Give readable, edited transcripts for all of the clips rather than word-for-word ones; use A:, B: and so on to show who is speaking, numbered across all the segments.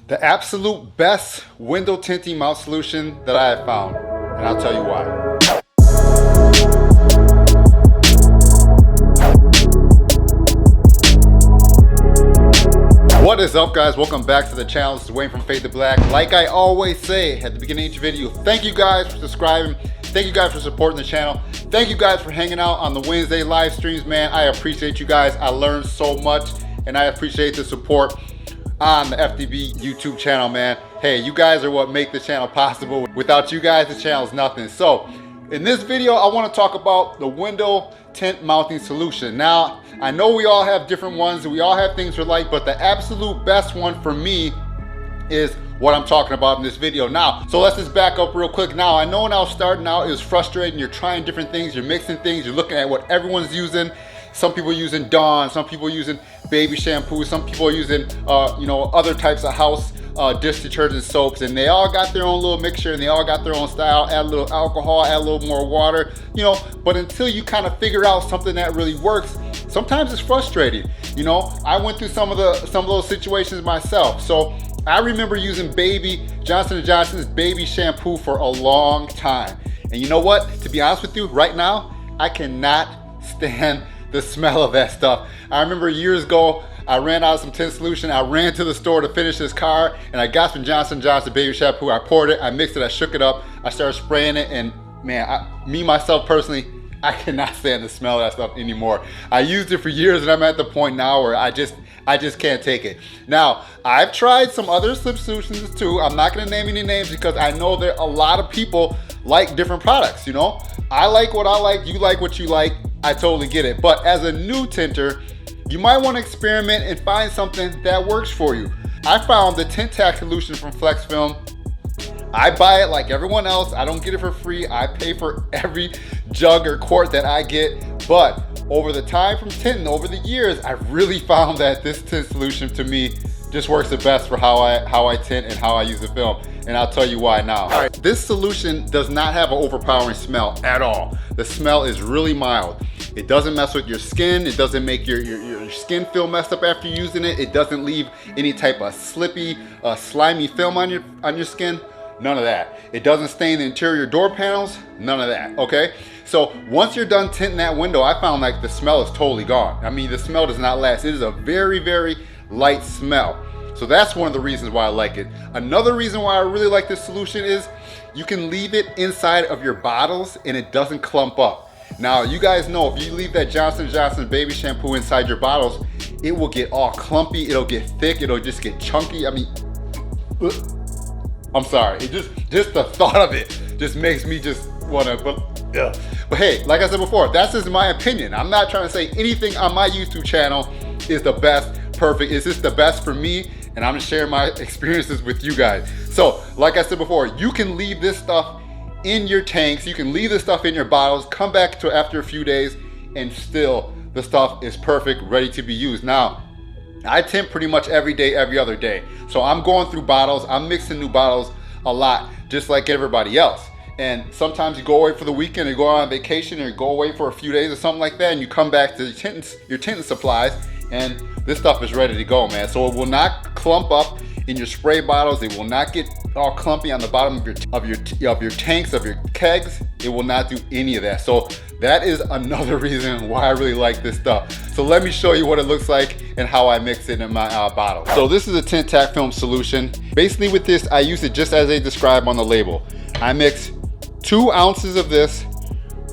A: The absolute best window tinting mount solution that I have found, and I'll tell you why. What is up, guys? Welcome back to the channel. This is Wayne from Fade to Black. Like I always say at the beginning of each video, thank you guys for subscribing. Thank you guys for supporting the channel. Thank you guys for hanging out on the Wednesday live streams, man. I appreciate you guys. I learned so much, and I appreciate the support on the FDB YouTube channel, man. Hey, you guys are what make the channel possible. Without you guys, the channel is nothing. So in this video, I want to talk about the window tint mounting solution. Now, I know we all have different ones and we all have things we like, but the absolute best one for me is what I'm talking about in this video now. So let's just back up real quick. Now, I know when I was starting out, it was frustrating. You're trying different things, you're mixing things, you're looking at what everyone's using. Some people using Dawn, some people using baby shampoo, some people are using other types of house dish detergent soaps, and they all got their own little mixture and they all got their own style. Add a little alcohol, add a little more water, but until you kind of figure out something that really works, sometimes it's frustrating. I went through some of those situations myself. So I remember using Johnson & Johnson's baby shampoo for a long time. And you know what? To be honest with you, right now, I cannot stand the smell of that stuff. I remember years ago, I ran out of some tint solution. I ran to the store to finish this car, and I got some Johnson & Johnson baby shampoo. I poured it, I mixed it, I shook it up, I started spraying it, and man, myself personally, I cannot stand the smell of that stuff anymore. I used it for years, and I'm at the point now where I just can't take it. Now, I've tried some other slip solutions too. I'm not gonna name any names because I know that a lot of people like different products, I like what I like, you like what you like. I totally get it. But as a new tinter, you might want to experiment and find something that works for you. I found the Tintac solution from Flex Film. I buy it like everyone else. I don't get it for free. I pay for every jug or quart that I get. But over the time from tinting, over the years, I've really found that this tint solution to me just works the best for how I tint and how I use the film. And I'll tell you why now. All right, this solution does not have an overpowering smell at all. The smell is really mild. It doesn't mess with your skin. It doesn't make your skin feel messed up after using it. It doesn't leave any type of slippy, slimy film on your skin. None of that. It doesn't stain the interior door panels. None of that, okay? So once you're done tinting that window, I found like the smell is totally gone. I mean, the smell does not last. It is a very, very light smell. So that's one of the reasons why I like it. Another reason why I really like this solution is you can leave it inside of your bottles and it doesn't clump up. Now, you guys know if you leave that Johnson & Johnson baby shampoo inside your bottles, it will get all clumpy, it'll get thick, it'll just get chunky. I mean, I'm sorry, it just the thought of it just makes me just wanna, but hey, like I said before, that's just my opinion. I'm not trying to say anything on my YouTube channel is the best, perfect. It's just the best for me, and I'm just sharing my experiences with you guys. So, like I said before, you can leave this stuff in your tanks, you can leave this stuff in your bottles, come back to after a few days, and still the stuff is perfect, ready to be used. Now, I tint pretty much every day, every other day. So I'm going through bottles, I'm mixing new bottles a lot, just like everybody else. And sometimes you go away for the weekend, or you go on vacation, or you go away for a few days or something like that, and you come back to your tinting supplies, and this stuff is ready to go, man. So it will not clump up in your spray bottles. It will not get all clumpy on the bottom of your tanks, of your kegs. It will not do any of that. So that is another reason why I really like this stuff. So let me show you what it looks like and how I mix it in my bottle. So this is a Tintac film solution. Basically with this, I use it just as they describe on the label. I mix 2 ounces of this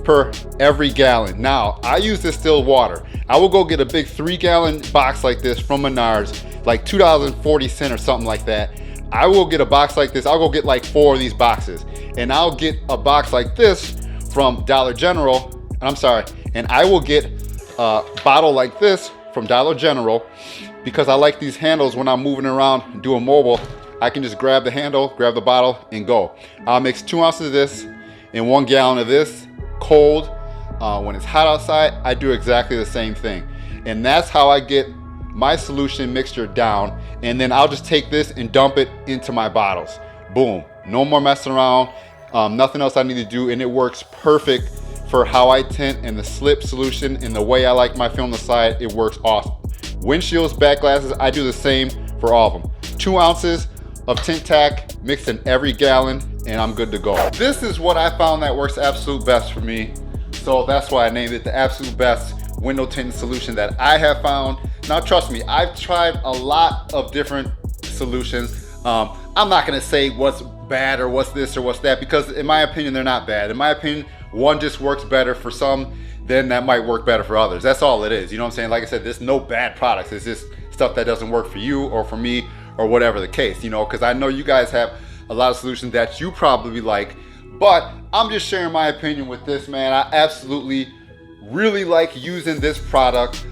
A: per every gallon. Now, I use distilled water. I will go get a big 3-gallon box like this from Menards, like $2.40 or something like that. I will get a box like this. I'll go get like 4 of these boxes, and I'll get a box like this from Dollar General. And I will get a bottle like this from Dollar General because I like these handles when I'm moving around and doing mobile. I can just grab the handle, grab the bottle, and go. I'll mix 2 ounces of this and 1 gallon of this cold. When it's hot outside, I do exactly the same thing. And that's how I get my solution mixture down. And then I'll just take this and dump it into my bottles. Boom, no more messing around. Nothing else I need to do, and it works perfect for how I tint and the slip solution and the way I like my film to slide. It works awesome. Windshields, back glasses, I do the same for all of them. 2 ounces, of Tintac mixed in every gallon, and I'm good to go. This is what I found that works absolute best for me. So that's why I named it the absolute best window tinting solution that I have found. Now trust me, I've tried a lot of different solutions. I'm not gonna say what's bad or what's this or what's that, because in my opinion, they're not bad. In my opinion, one just works better for some, then that might work better for others. That's all it is, you know what I'm saying? Like I said, there's no bad products. It's just stuff that doesn't work for you or for me or whatever the case, you know, because I know you guys have a lot of solutions that you probably like, but I'm just sharing my opinion with this, man. I absolutely really like using this product.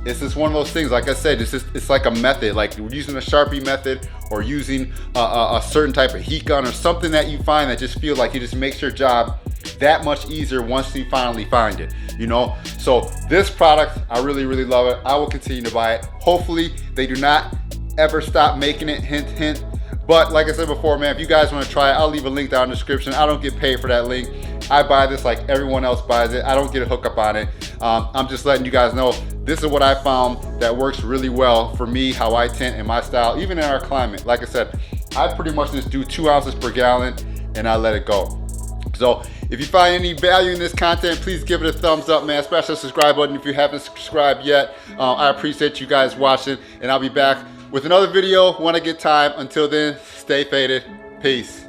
A: It's just one of those things, like I said, it's like a method, like using a Sharpie method or using a certain type of heat gun or something that you find that just feels like it just makes your job that much easier once you finally find it, you know? So this product, I really, really love it. I will continue to buy it. Hopefully they do not ever stop making it, hint, hint. But like I said before, man, if you guys want to try it, I'll leave a link down in the description. I don't get paid for that link. I buy this like everyone else buys it. I don't get a hookup on it. I'm just letting you guys know this is what I found that works really well for me, how I tint and my style, even in our climate. Like I said, I pretty much just do 2 ounces per gallon and I let it go. So if you find any value in this content, please give it a thumbs up, man. Smash that subscribe button if you haven't subscribed yet. I appreciate you guys watching, and I'll be back with another video when I get time. Until then, stay faded. Peace.